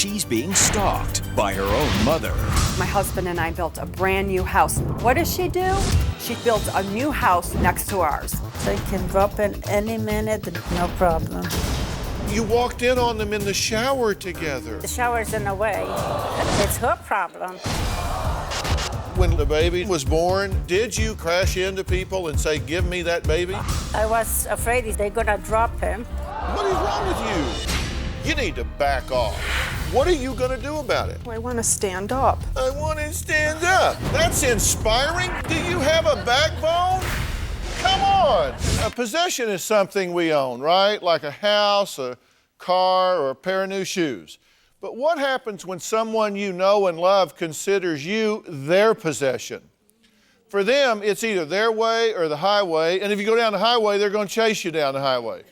she's being stalked by her own mother. My husband and I built a brand new house. What does she do? She built a new house next to ours. So you can drop in any minute, no problem. You walked in on them in the shower together. The shower's in the way. It's her problem. When the baby was born, did you crash into people and say, "Give me that baby"? I was afraid they're gonna drop him. What is wrong with you? You need to back off. What are you gonna do about it? I want to stand up. I want to stand up. That's inspiring. Do you have a backbone? Come on. A possession is something we own, right? Like a house, a car, or a pair of new shoes. But what happens when someone you know and love considers you their possession? For them, it's either their way or the highway, and if you go down the highway, they're going to chase you down the highway.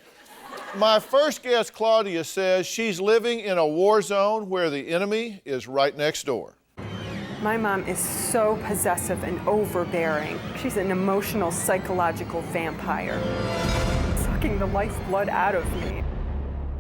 My first guest, Claudia, says she's living in a war zone where the enemy is right next door. My mom is so possessive and overbearing. She's an emotional, psychological vampire, sucking the lifeblood out of me.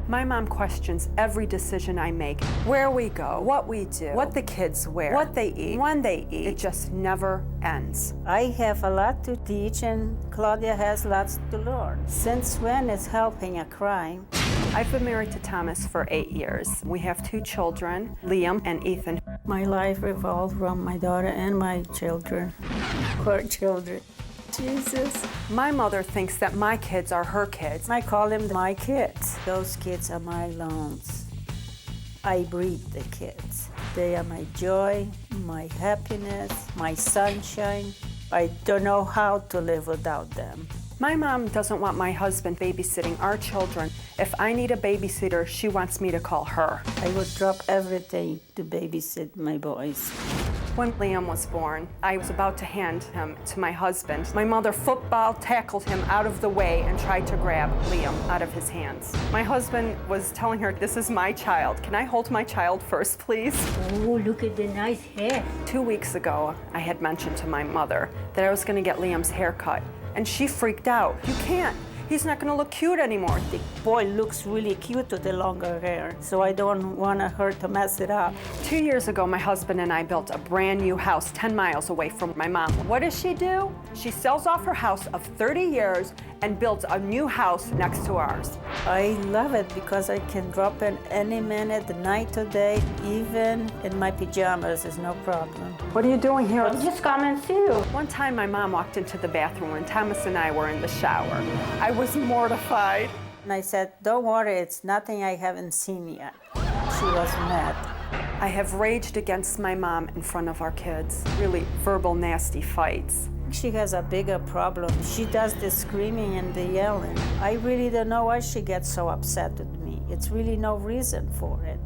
My mom questions every decision I make, where we go, what we do, what the kids wear, what they eat, when they eat. It just never ends. I have a lot to teach and Claudia has lots to learn. Since when is helping a crime? I've been married to Thomas for 8 years. We have 2 children, Liam and Ethan. My life revolves around my daughter and my children, her children. Jesus. My mother thinks that my kids are her kids. I call them my kids. Those kids are my loans. I breed the kids. They are my joy, my happiness, my sunshine. I don't know how to live without them. My mom doesn't want my husband babysitting our children. If I need a babysitter, she wants me to call her. I would drop everything to babysit my boys. When Liam was born, I was about to hand him to my husband. My mother football tackled him out of the way and tried to grab Liam out of his hands. My husband was telling her, "This is my child. Can I hold my child first, please?" Oh, look at the nice hair. 2 weeks ago, I had mentioned to my mother that I was going to get Liam's hair cut, and she freaked out. "You can't. He's not going to look cute anymore." The boy looks really cute with the longer hair, so I don't want her to mess it up. 2 years ago, my husband and I built a brand new house 10 miles away from my mom. What does she do? She sells off her house of 30 years and builds a new house next to ours. I love it because I can drop in any minute, night or day, even in my pajamas is no problem. What are you doing here? I'm just coming to you. One time, my mom walked into the bathroom when Thomas and I were in the shower. I was mortified. And I said, "Don't worry, it's nothing I haven't seen yet." She was mad. I have raged against my mom in front of our kids. Really verbal, nasty fights. She has a bigger problem. She does the screaming and the yelling. I really don't know why she gets so upset with me. It's really no reason for it.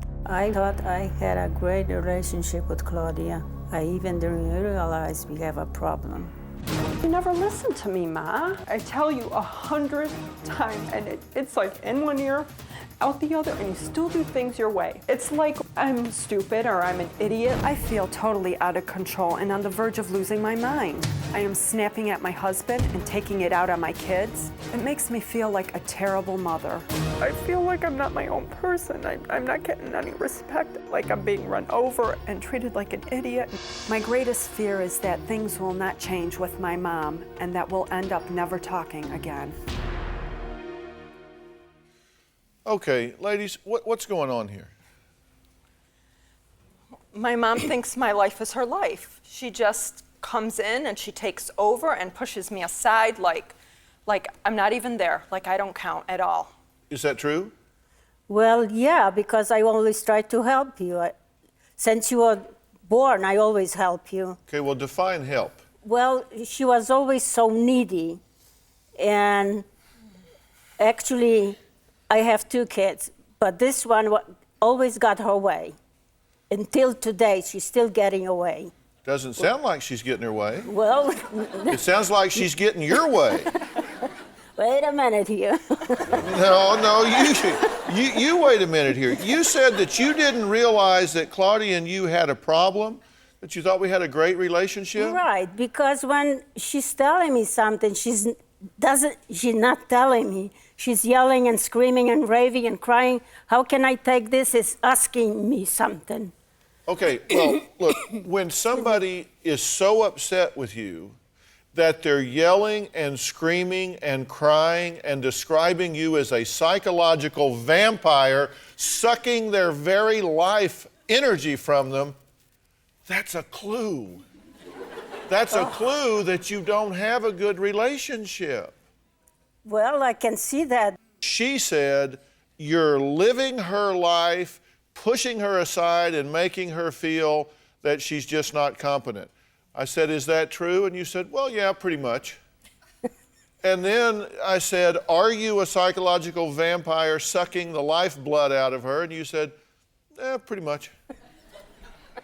I thought I had a great relationship with Claudia. I even didn't realize we have a problem. You never listen to me, Ma. I tell you 100 times, and it's like in one ear, out the other, and you still do things your way. It's like I'm stupid or I'm an idiot. I feel totally out of control and on the verge of losing my mind. I am snapping at my husband and taking it out on my kids. It makes me feel like a terrible mother. I feel like I'm not my own person. I'm not getting any respect, like I'm being run over and treated like an idiot. My greatest fear is that things will not change with my mom and that we'll end up never talking again. Okay, ladies, what's going on here? My mom thinks my life is her life. She just comes in and she takes over and pushes me aside like I'm not even there, like I don't count at all. Is that true? Well, yeah, because I always try to help you. Since you were born, I always help you. Okay, well, define help. Well, she was always so needy. And actually, I have 2 kids, but this one always got her way. Until today, she's still getting away. Doesn't sound like she's getting her way. Well, It sounds like she's getting your way. wait a minute here. No, you wait a minute here. You said that you didn't realize that Claudia and you had a problem, that you thought we had a great relationship? Right, because when she's telling me something, she's not telling me. She's yelling and screaming and raving and crying. How can I take this? It's asking me something. Okay, well, look, when somebody is so upset with you that they're yelling and screaming and crying and describing you as a psychological vampire, sucking their very life energy from them, that's a clue. That's a clue that you don't have a good relationship. Well, I can see that. She said, you're living her life, pushing her aside and making her feel that she's just not competent. I said, is that true? And you said, well, yeah, pretty much. And then I said, are you a psychological vampire sucking the lifeblood out of her? And you said, pretty much.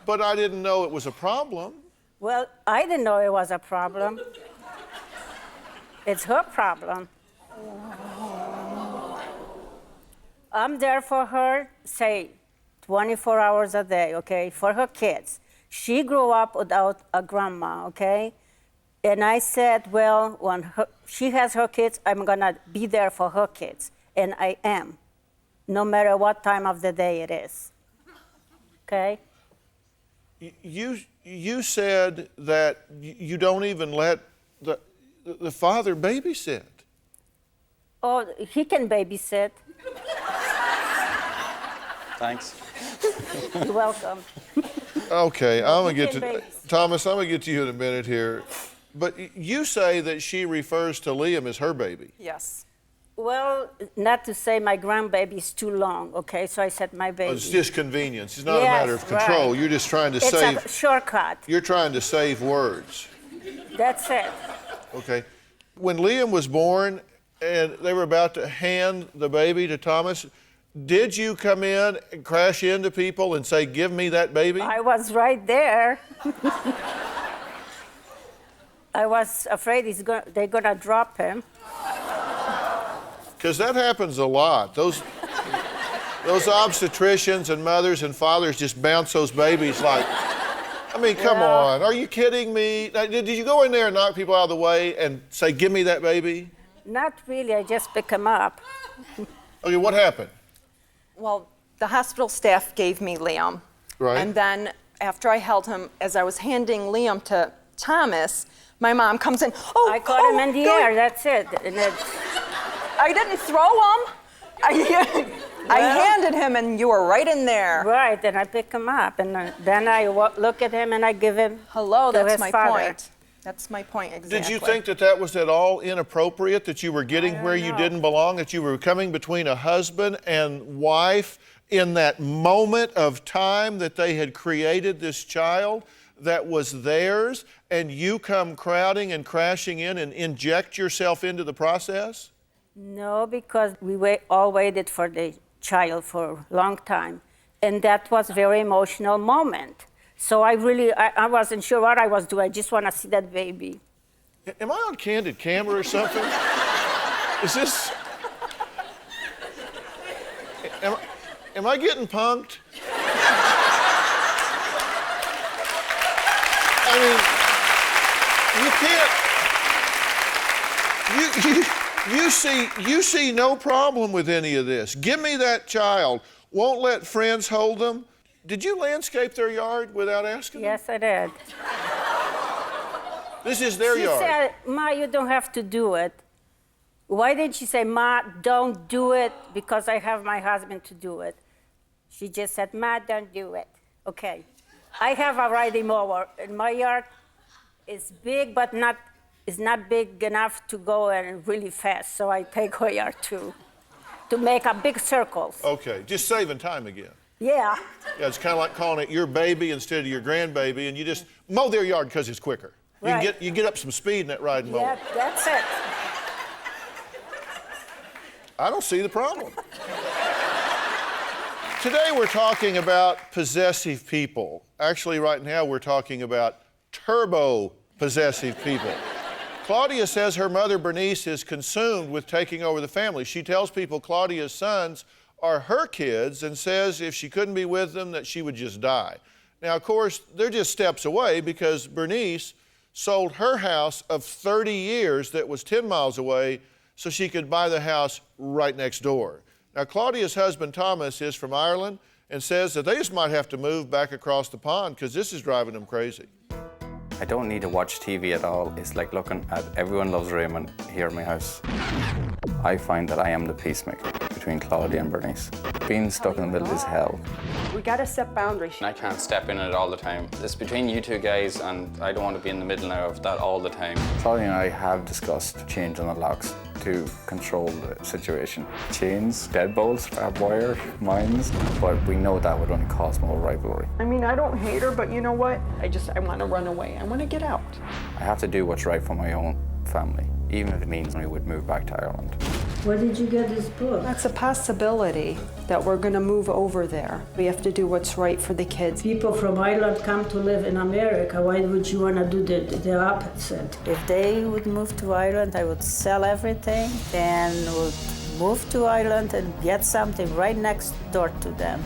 But I didn't know it was a problem. Well, I didn't know it was a problem. It's her problem. I'm there for her, say, 24 hours a day, okay, for her kids. She grew up without a grandma, okay? And I said, well, when she has her kids, I'm gonna be there for her kids. And I am, no matter what time of the day it is, okay? You said that you don't even let the father babysit. Oh, he can babysit. Thanks. You're welcome. Okay, I'm gonna get can to babysit. Thomas. I'm gonna get to you in a minute here, but you say that she refers to Liam as her baby. Yes. Well, not to say my grandbaby is too long, okay? So I said my baby. It's just convenience. It's not a Yes, matter of control. right. You're just trying to It's save. a shortcut. You're trying to save words. That's it. Okay. When Liam was born and they were about to hand the baby to Thomas, did you come in and crash into people and say, give me that baby? I was right there. I was afraid they're gonna drop him. Because that happens a lot. Those obstetricians and mothers and fathers just bounce those babies like, I mean, come on, are you kidding me? Did you go in there and knock people out of the way and say, give me that baby? Not really, I just pick him up. Okay, what happened? Well, the hospital staff gave me Liam. Right. And then after I held him, as I was handing Liam to Thomas, my mom comes in. Oh, I caught him in the go- air, that's it. And I didn't throw him. I handed him, and you were right in there. right, and I pick him up, and then I look at him and I give him Hello, to that's his my father. point. That's my point exactly. Did you think that was at all inappropriate, that you were getting where you know. didn't belong, that you were coming between a husband and wife in that moment of time that they had created this child that was theirs, and you come crowding and crashing in and inject yourself into the process? No, because we all waited for the child for a long time. And that was a very emotional moment. So I wasn't sure what I was doing. I just want to see that baby. Am I on candid camera or something? Is this... Am I getting punked? I mean, you can't... You see no problem with any of this. Give me that child. Won't let friends hold them. Did you landscape their yard without asking them? Yes, I did. This is their She yard. said, Ma, you don't have to do it. Why didn't she say, Ma, don't do it because I have my husband to do it? She just said, Ma, don't do it. Okay. I have a riding mower, and my yard is big, but it's not big enough to go and really fast, so I take her yard to make a big circles. Okay, just saving time again. Yeah. Yeah, it's kind of like calling it your baby instead of your grandbaby, and you just mow their yard because it's quicker. Right. You get up some speed in that riding mower. Yeah, that's it. I don't see the problem. Today we're talking about possessive people. Actually, right now we're talking about turbo-possessive people. Claudia says her mother, Bernice, is consumed with taking over the family. She tells people Claudia's sons are her kids and says if she couldn't be with them, that she would just die. Now, of course, they're just steps away because Bernice sold her house of 30 years that was 10 miles away so she could buy the house right next door. Now, Claudia's husband, Thomas, is from Ireland and says that they just might have to move back across the pond because this is driving them crazy. I don't need to watch TV at all. It's like looking at Everyone Loves Raymond here in my house. I find that I am the peacemaker between Claudia and Bernice. Being stuck in the middle is hell. We gotta set boundaries. I can't step in it all the time. It's between you two guys, and I don't want to be in the middle now of that all the time. Claudia and I have discussed changing the locks to control the situation. Chains, deadbolts, barbed wire, mines, but we know that would only cause more rivalry. I mean, I don't hate her, but you know what? I wanna run away. I wanna get out. I have to do what's right for my own family, even if it means we would move back to Ireland. Where did you get this book? That's a possibility that we're gonna move over there. We have to do what's right for the kids. People from Ireland come to live in America. Why would you want to do the opposite? If they would move to Ireland, I would sell everything and would move to Ireland and get something right next door to them.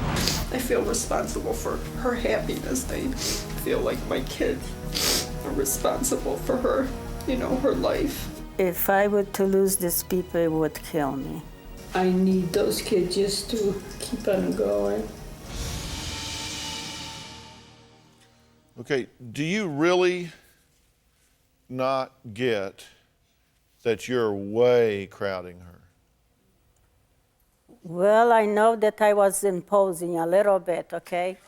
I feel responsible for her happiness. I feel like my kids are responsible for her, her life. If I were to lose these people, it would kill me. I need those kids just to keep on going. Okay, do you really not get that you're way crowding her? Well, I know that I was imposing a little bit, okay?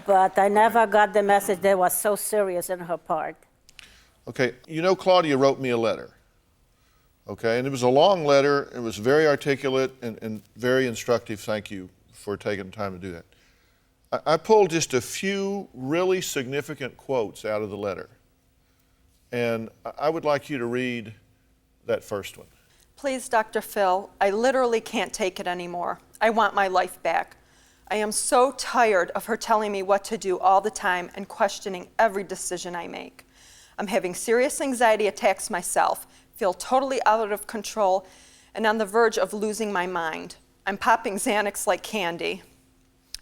But I never got the message that was so serious in her part. Okay, Claudia wrote me a letter. Okay, and it was a long letter. It was very articulate and very instructive. Thank you for taking the time to do that. I pulled just a few really significant quotes out of the letter. And I would like you to read that first one. Please, DrPhil, I literally can't take it anymore. I want my life back. I am so tired of her telling me what to do all the time and questioning every decision I make. I'm having serious anxiety attacks myself, feel totally out of control, and on the verge of losing my mind. I'm popping Xanax like candy.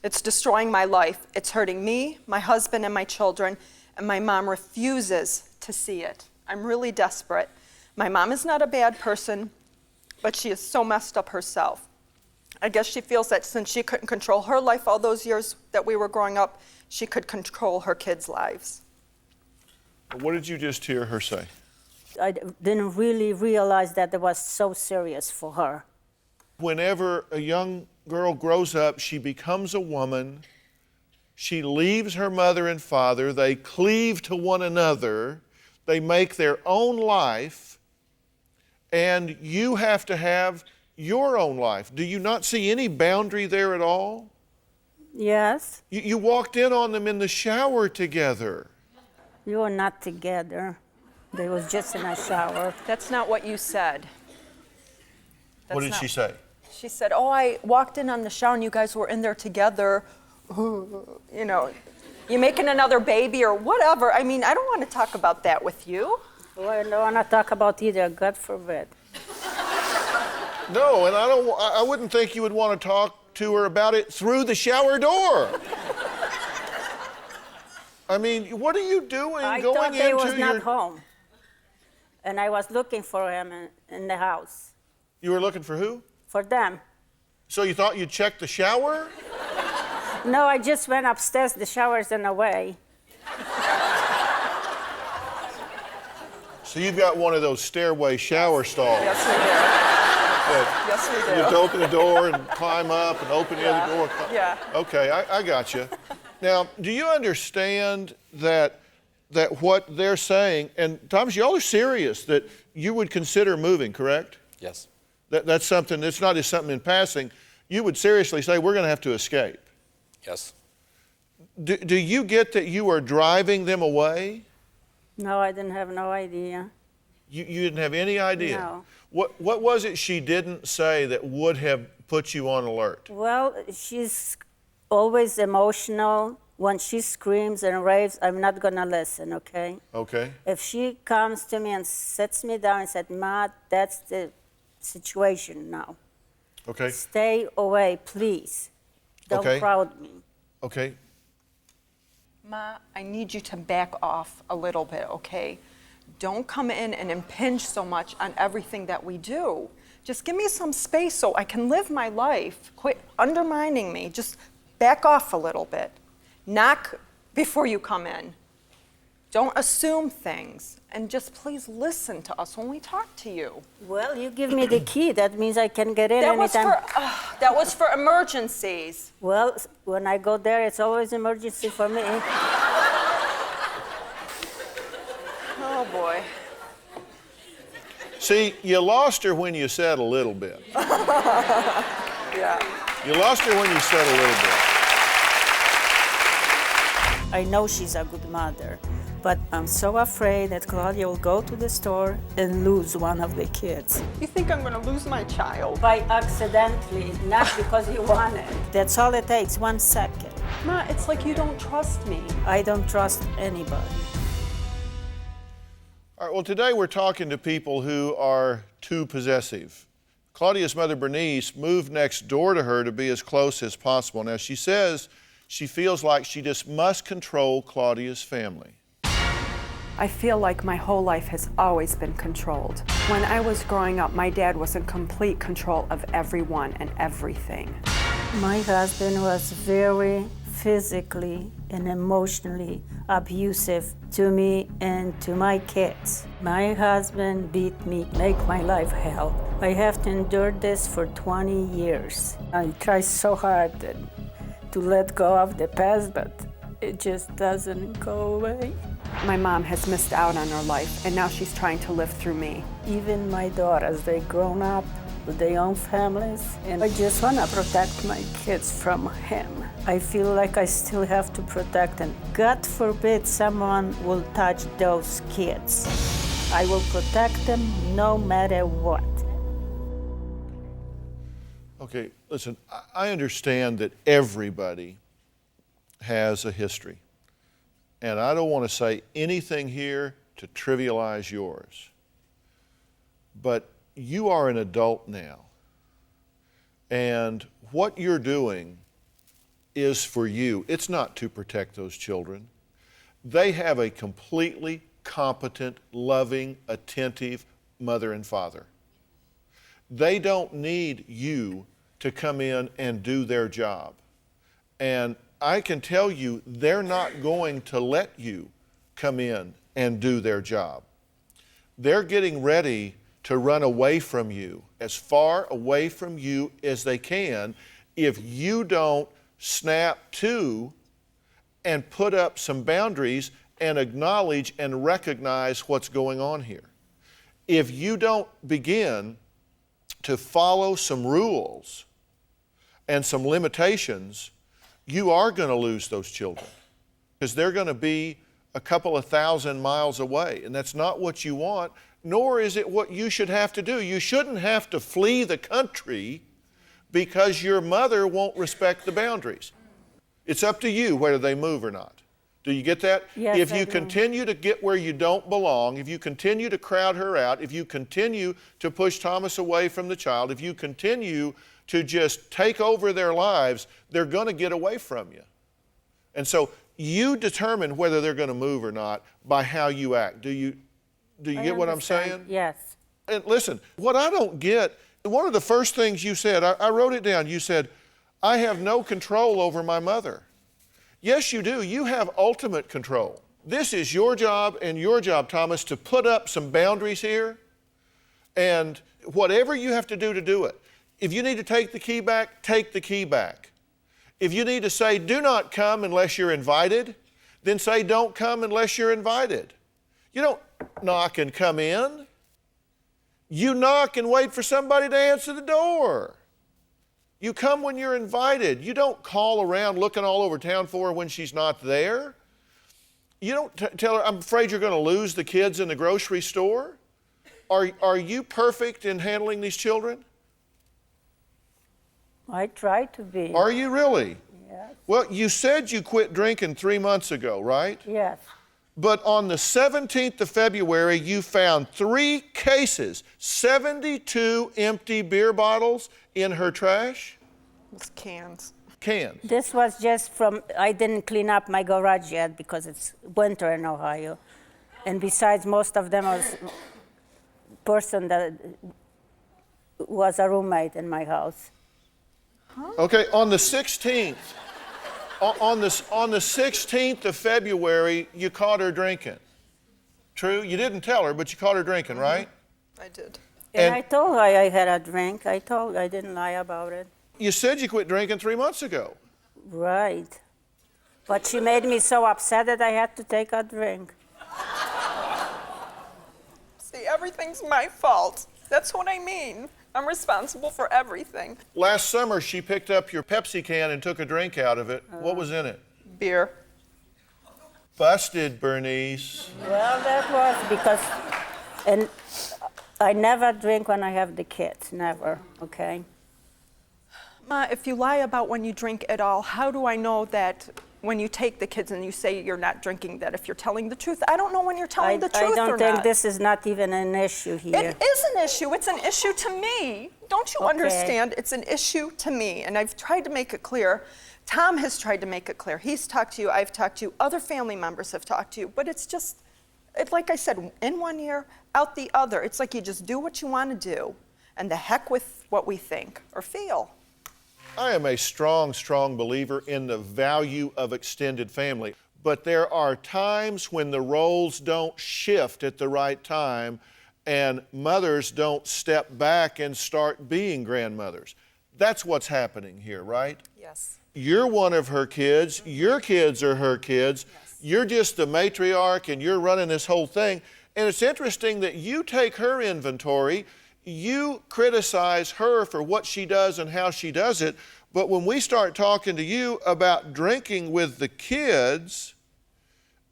It's destroying my life. It's hurting me, my husband, and my children, and my mom refuses to see it. I'm really desperate. My mom is not a bad person, but she is so messed up herself. I guess she feels that since she couldn't control her life all those years that we were growing up, she could control her kids' lives. What did you just hear her say? I didn't really realize that it was so serious for her. Whenever a young girl grows up, she becomes a woman. She leaves her mother and father. They cleave to one another. They make their own life. And you have to have your own life. Do you not see any boundary there at all? Yes. You walked in on them in the shower together. You were not together. They was just in a shower. That's not what you said. What did she say? She said, oh, I walked in on the shower and you guys were in there together. You making another baby or whatever. I mean, I don't want to talk about that with you. Well, I don't want to talk about either, God forbid. No, and I wouldn't think you would want to talk to her about it through the shower door. I mean, what are you doing I going thought they into was not home. And I was looking for him in the house. You were looking for who? For them. So you thought you'd check the shower? No, I just went upstairs, the shower's in the way. So you've got one of those stairway shower stalls. Yes, we do. Yes, we do. You have to open the door and climb up and open the other door. Yeah. Okay, I got you. Now, do you understand that what they're saying, and Thomas, y'all are serious, that you would consider moving, correct? Yes. That's something, it's not just something in passing. You would seriously say, we're going to have to escape. Yes. Do you get that you are driving them away? No, I didn't have no idea. You didn't have any idea? No. What was it she didn't say that would have put you on alert? Well, she's always emotional. When she screams and raves, I'm not gonna listen, okay? Okay. If she comes to me and sits me down and said, Ma, that's the situation now. Okay. Stay away, please. Don't Okay. crowd me. Okay. Ma, I need you to back off a little bit, okay? don't come in and impinge so much on everything that we do. Just give me some space so I can live my life. Quit undermining me. Just back off a little bit. Knock before you come in. Don't assume things. And just please listen to us when we talk to you. Well, you give me the key. That means I can get in That anytime. that was for emergencies. Well, when I go there, it's always emergency for me. Oh, boy. See, you lost her when you said a little bit. Yeah. You lost her when you said a little bit. I know she's a good mother, but I'm so afraid that Claudia will go to the store and lose one of the kids. You think I'm going to lose my child? By accidentally, not because you want it. That's all it takes, 1 second. Ma, it's like you don't trust me. I don't trust anybody. All right, well, today we're talking to people who are too possessive. Claudia's mother, Bernice, moved next door to her to be as close as possible. Now, she says she feels like she just must control Claudia's family. I feel like my whole life has always been controlled. When I was growing up, my dad was in complete control of everyone and everything. My husband was very physically and emotionally abusive to me and to my kids. My husband beat me, make my life hell. I have to endure this for 20 years. I try so hard to let go of the past, but it just doesn't go away. My mom has missed out on her life, and now she's trying to live through me. Even my daughters, they grown up with their own families, and I just want to protect my kids from him. I feel like I still have to protect them. God forbid someone will touch those kids. I will protect them no matter what. Okay, listen, I understand that everybody has a history. And I don't want to say anything here to trivialize yours. But you are an adult now. And what you're doing is for you. It's not to protect those children. They have a completely competent, loving, attentive mother and father. They don't need you to come in and do their job. And I can tell you, they're not going to let you come in and do their job. They're getting ready to run away from you, as far away from you as they can, if you don't snap to and put up some boundaries and acknowledge and recognize what's going on here. If you don't begin to follow some rules and some limitations, you are going to lose those children because they're going to be a couple of thousand miles away, and that's not what you want, nor is it what you should have to do. You shouldn't have to flee the country because your mother won't respect the boundaries. It's up to you whether they move or not. Do you get that? Yes, if you I do. continue to get where you don't belong, if you continue to crowd her out, if you continue to push Thomas away from the child, if you continue to just take over their lives, they're going to get away from you. And so you determine whether they're going to move or not by how you act. Do you get what I'm saying? Yes. And listen, what I don't get, one of the first things you said, I wrote it down, you said, I have no control over my mother. Yes, you do. You have ultimate control. This is your job and your job, Thomas, to put up some boundaries here, and whatever you have to do it. If you need to take the key back, take the key back. If you need to say, do not come unless you're invited, then say, don't come unless you're invited. You don't knock and come in. You knock and wait for somebody to answer the door. You come when you're invited. You don't call around looking all over town for her when she's not there. You don't tell her, I'm afraid you're going to lose the kids in the grocery store. Are you perfect in handling these children? I try to be. Are you really? Yes. Well, you said you quit drinking 3 months ago, right? Yes. But on the 17th of February, you found 3 cases, 72 empty beer bottles in her trash? It's cans. Cans. This was just from, I didn't clean up my garage yet because it's winter in Ohio. And besides, most of them was person that was a roommate in my house. Okay, on the 16th, on the 16th of February, you caught her drinking. True? You didn't tell her, but you caught her drinking, right? I did. And I told her I had a drink. I didn't lie about it. You said you quit drinking 3 months ago. Right. But she made me so upset that I had to take a drink. See, everything's my fault. That's what I mean. I'm responsible for everything. Last summer, she picked up your Pepsi can and took a drink out of it. What was in it? Beer. Busted, Bernice. Well, that was because, and I never drink when I have the kids, never, okay? Ma, if you lie about when you drink at all, how do I know that when you take the kids and you say you're not drinking, that if you're telling the truth? I don't know when you're telling the truth or not. I don't think this is not even an issue here. It is an issue. It's an issue to me. Don't you understand? It's an issue to me, and I've tried to make it clear. Tom has tried to make it clear. He's talked to you, I've talked to you, other family members have talked to you, but it's just, like I said, in one ear, out the other. It's like you just do what you want to do, and the heck with what we think or feel. I am a strong, strong believer in the value of extended family, but there are times when the roles don't shift at the right time and mothers don't step back and start being grandmothers. That's what's happening here, right? Yes. You're one of her kids, your kids are her kids, you're just the matriarch and you're running this whole thing. And it's interesting that you take her inventory, you criticize her for what she does and how she does it, but when we start talking to you about drinking with the kids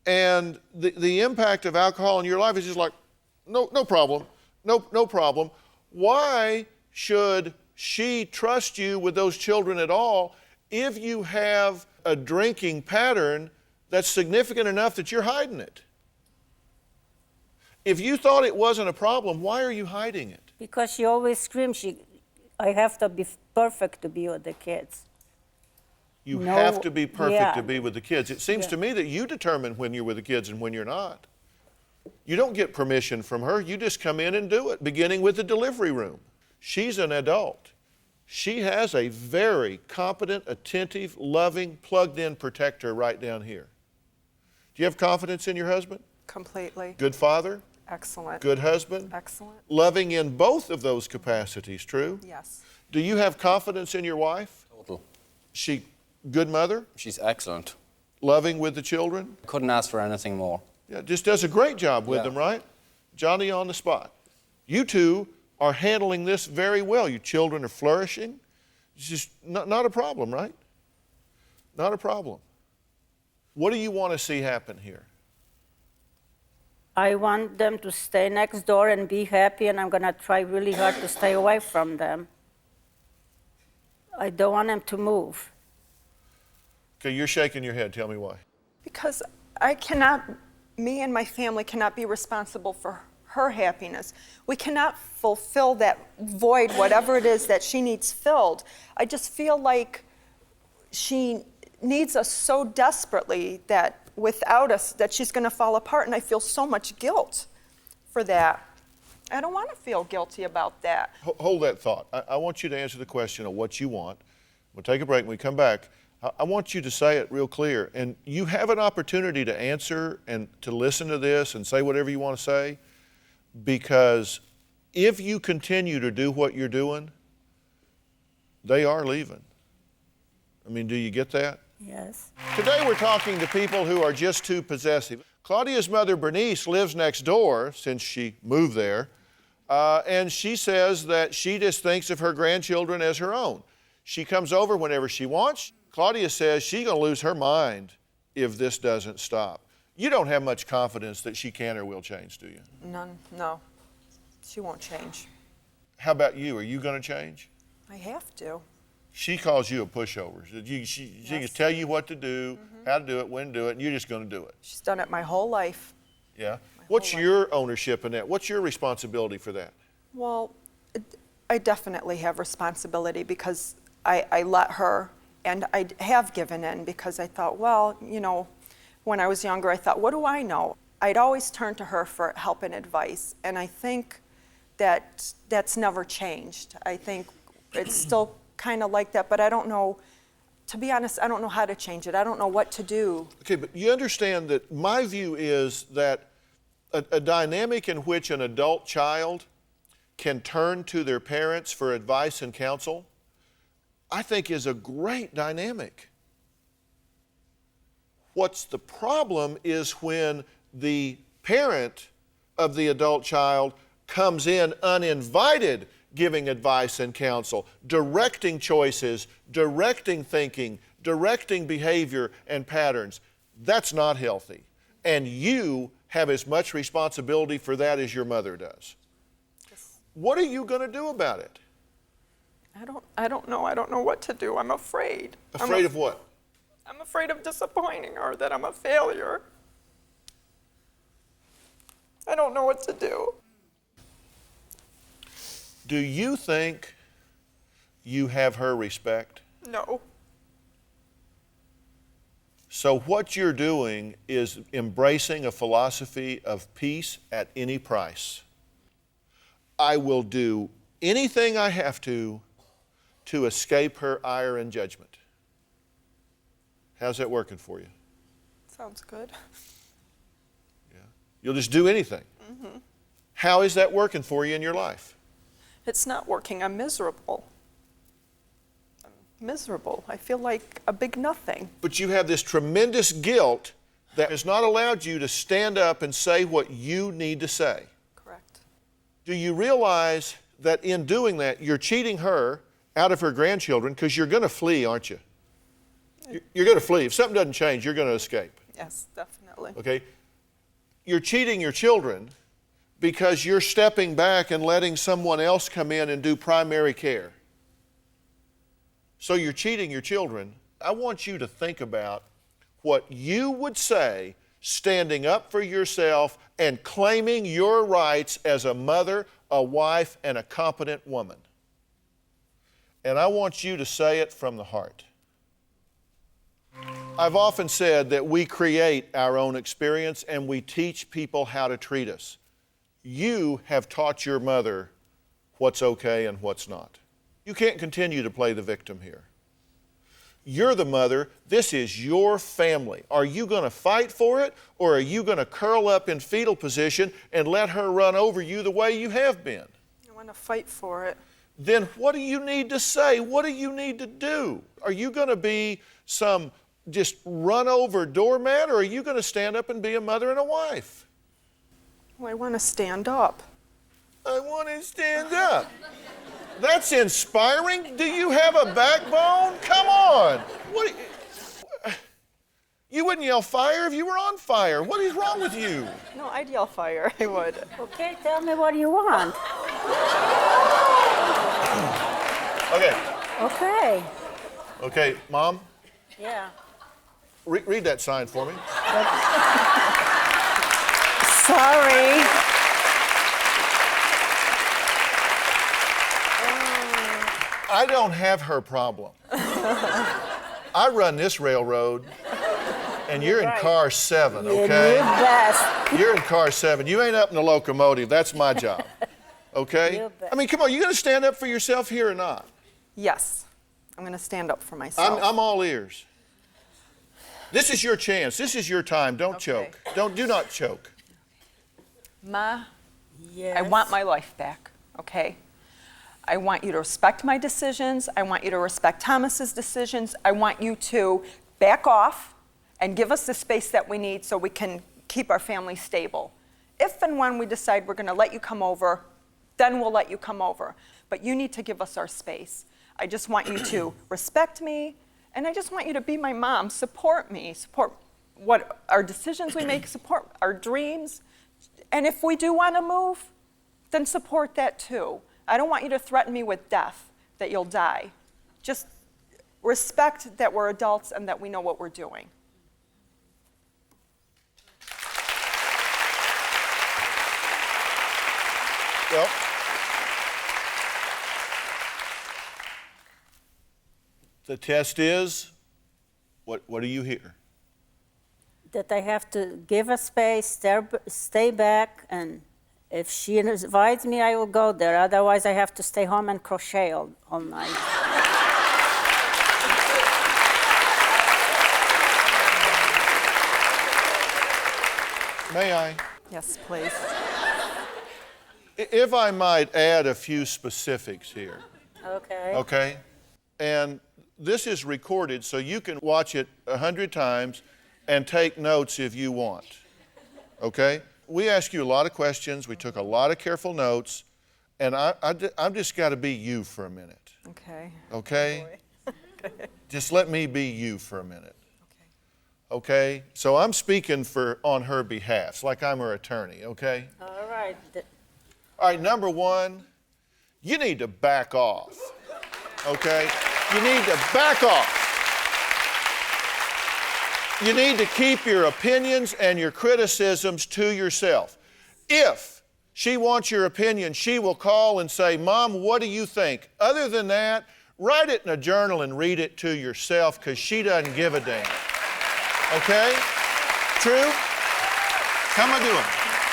and the impact of alcohol in your life, it's just like, no problem, no problem. Why should she trust you with those children at all if you have a drinking pattern that's significant enough that you're hiding it? If you thought it wasn't a problem, why are you hiding it? Because she always screams, I have to be perfect to be with the kids. You have to be perfect to yeah. be with the kids. It seems to me that you determine when you're with the kids and when you're not. You don't get permission from her. You just come in and do it, beginning with the delivery room. She's an adult. She has a very competent, attentive, loving, plugged-in protector right down here. Do you have confidence in your husband? Completely. Good father? Excellent. Good husband? Excellent. Loving in both of those capacities, true? Yes. Do you have confidence in your wife? Total. She good mother? She's excellent. Loving with the children? Couldn't ask for anything more. Yeah, just does a great job with them, right? Johnny on the spot. You two are handling this very well. Your children are flourishing. It's just not a problem, right? Not a problem. What do you want to see happen here? I want them to stay next door and be happy, and I'm going to try really hard to stay away from them. I don't want them to move. Okay, you're shaking your head. Tell me why. Because me and my family cannot be responsible for her happiness. We cannot fulfill that void, whatever it is that she needs filled. I just feel like she needs us so desperately that without us, that she's going to fall apart, and I feel so much guilt for that. I don't want to feel guilty about that. Hold that thought. I want you to answer the question of what you want. We'll take a break. When we come back, I want you to say it real clear. And you have an opportunity to answer and to listen to this and say whatever you want to say, because if you continue to do what you're doing, they are leaving. I mean, do you get that? Yes. Today we're talking to people who are just too possessive. Claudia's mother, Bernice, lives next door since she moved there, and she says that she just thinks of her grandchildren as her own. She comes over whenever she wants. Claudia says she's going to lose her mind if this doesn't stop. You don't have much confidence that she can or will change, do you? None, no. She won't change. How about you? Are you going to change? I have to. She calls you a pushover. She can tell you what to do, how to do it, when to do it, and you're just going to do it. She's done it my whole life. Yeah? What's your ownership in that? What's your responsibility for that? Well, I definitely have responsibility because I let her, and I have given in because I thought, well, you know, when I was younger, I thought, what do I know? I'd always turn to her for help and advice, and I think that that's never changed. I think it's still kind of like that, but I don't know, to be honest, I don't know how to change it. I don't know what to do. Okay, but you understand that my view is that a dynamic in which an adult child can turn to their parents for advice and counsel, I think is a great dynamic. What's the problem is when the parent of the adult child comes in uninvited, giving advice and counsel, directing choices, directing thinking, directing behavior and patterns. That's not healthy. And you have as much responsibility for that as your mother does. What are you going to do about it? I don't know. I don't know what to do. I'm afraid. Afraid of what? I'm afraid of disappointing her, that I'm a failure. I don't know what to do. Do you think you have her respect? No. So what you're doing is embracing a philosophy of peace at any price. I will do anything I have to escape her ire and judgment. How's that working for you? Sounds good. Yeah. You'll just do anything. Mm-hmm. How is that working for you in your life? It's not working. I'm miserable. I'm miserable. I feel like a big nothing. But you have this tremendous guilt that has not allowed you to stand up and say what you need to say. Correct. Do you realize that in doing that, you're cheating her out of her grandchildren, because you're going to flee, aren't you? You're going to flee. If something doesn't change, you're going to escape. Yes, definitely. Okay? You're cheating your children because you're stepping back and letting someone else come in and do primary care. So you're cheating your children. I want you to think about what you would say standing up for yourself and claiming your rights as a mother, a wife, and a competent woman. And I want you to say it from the heart. I've often said that we create our own experience and we teach people how to treat us. You have taught your mother what's okay and what's not. You can't continue to play the victim here. You're the mother. This is your family. Are you going to fight for it, or are you going to curl up in fetal position and let her run over you the way you have been? I want to fight for it. Then what do you need to say? What do you need to do? Are you going to be some just run over doormat, or are you going to stand up and be a mother and a wife? Well, I want to stand up. I want to stand up. That's inspiring. Do you have a backbone? Come on. You wouldn't yell fire if you were on fire. What is wrong with you? No, I'd yell fire. I would. Okay, tell me what you want. Okay. Okay. Okay, Mom, Yeah. read that sign for me. Sorry. I don't have her problem. I run this railroad, and you're in car 7, You okay? knew best. You're in car 7. You ain't up in the locomotive. That's my job, okay? You bet. I mean, come on, you going to stand up for yourself here or not? Yes, I'm going to stand up for myself. I'm all ears. This is your chance. This is your time. Don't Okay. choke. Do not choke. Ma, Yes. I want my life back, okay? I want you to respect my decisions. I want you to respect Thomas's decisions. I want you to back off and give us the space that we need so we can keep our family stable. If and when we decide we're going to let you come over, then we'll let you come over. But you need to give us our space. I just want you to respect me, and I just want you to be my mom, support me, support what our decisions we make, support our dreams. And if we do want to move, then support that too. I don't want you to threaten me with death, that you'll die. Just respect that we're adults and that we know what we're doing. Well, the test is, what do you hear? that I have to give a space, stay back, and if she invites me, I will go there. Otherwise, I have to stay home and crochet all night. May I? Yes, please. If I might add a few specifics here. Okay. Okay? And this is recorded so you can watch it 100 times and take notes if you want. Okay? We asked you a lot of questions. We took a lot of careful notes. And I've just got to be you for a minute. Okay. Okay? Just let me be you for a minute. Okay? So I'm speaking on her behalf. It's like I'm her attorney, okay? All right. All right, number one, you need to back off. Okay? You need to back off. You need to keep your opinions and your criticisms to yourself. If she wants your opinion, she will call and say, Mom, what do you think? Other than that, write it in a journal and read it to yourself because she doesn't give a damn. Okay? True? How am I doing?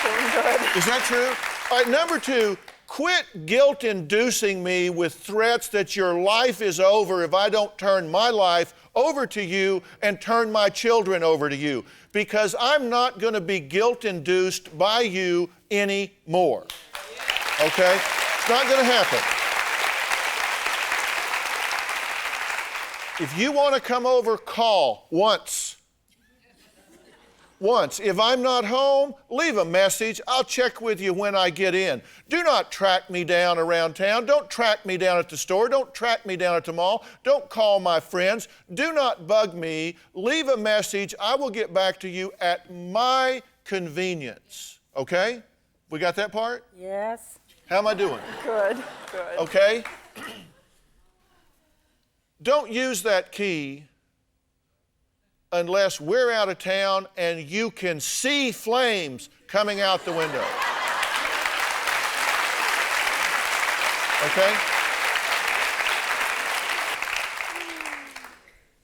Doing good. Is that true? All right, number two, quit guilt-inducing me with threats that your life is over if I don't turn my life over to you and turn my children over to you, because I'm not going to be guilt-induced by you anymore. Okay? It's not going to happen. If you want to come over, call once. If I'm not home, leave a message. I'll check with you when I get in. Do not track me down around town. Don't track me down at the store. Don't track me down at the mall. Don't call my friends. Do not bug me. Leave a message. I will get back to you at my convenience. Okay? We got that part? Yes. How am I doing? Good. Okay? Don't use that key unless we're out of town and you can see flames coming out the window. Okay?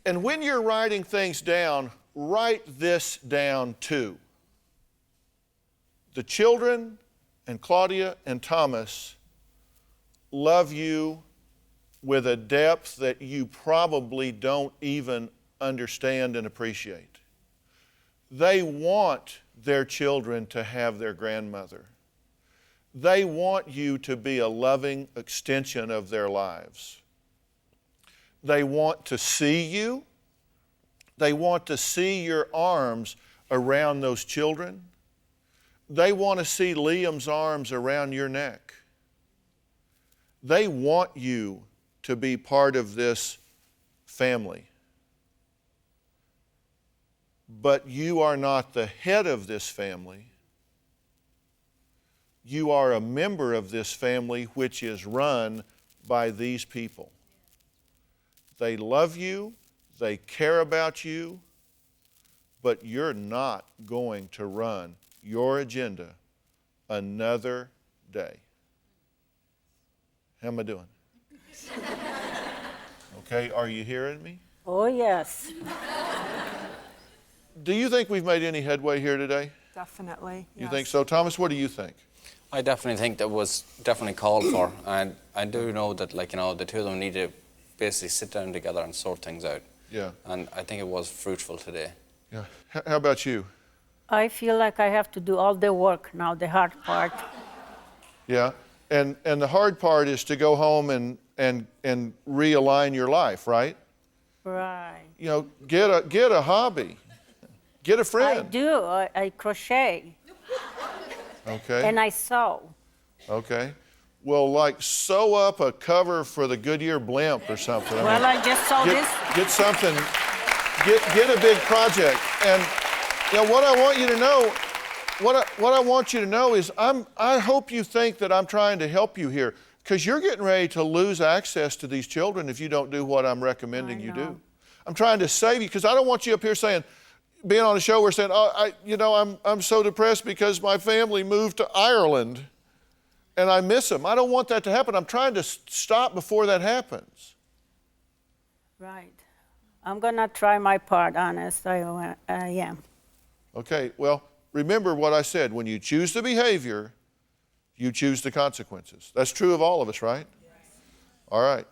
And when you're writing things down, write this down too. The children and Claudia and Thomas love you with a depth that you probably don't even understand and appreciate. They want their children to have their grandmother. They want you to be a loving extension of their lives. They want to see you. They want to see your arms around those children. They want to see Liam's arms around your neck. They want you to be part of this family. But you are not the head of this family. You are a member of this family which is run by these people. They love you, they care about you, but you're not going to run your agenda another day. How am I doing? Okay, are you hearing me? Oh, yes. Do you think we've made any headway here today? Definitely. You yes. think so? Thomas, what do you think? I definitely think that was definitely called for, and I do know that, like, you know, the two of them need to basically sit down together and sort things out. Yeah. And I think it was fruitful today. Yeah. How about you? I feel like I have to do all the work now, the hard part. Yeah. And the hard part is to go home and realign your life, right? Right. You know, get a hobby. Get a friend. I do. I crochet. Okay. And I sew. Okay. Well, like sew up a cover for the Goodyear blimp or something. Well, I just saw this. Get something. Get a big project. And you know what I want you to know. What I want you to know is I hope you think that I'm trying to help you here, because you're getting ready to lose access to these children if you don't do what I'm recommending you do. I'm trying to save you, because I don't want you up here being on a show where saying, oh, I'm so depressed because my family moved to Ireland and I miss them. I don't want that to happen. I'm trying to stop before that happens. Right. I'm going to try my part, honest. I am. Okay, well, remember what I said. When you choose the behavior, you choose the consequences. That's true of all of us, right? Yes. All right.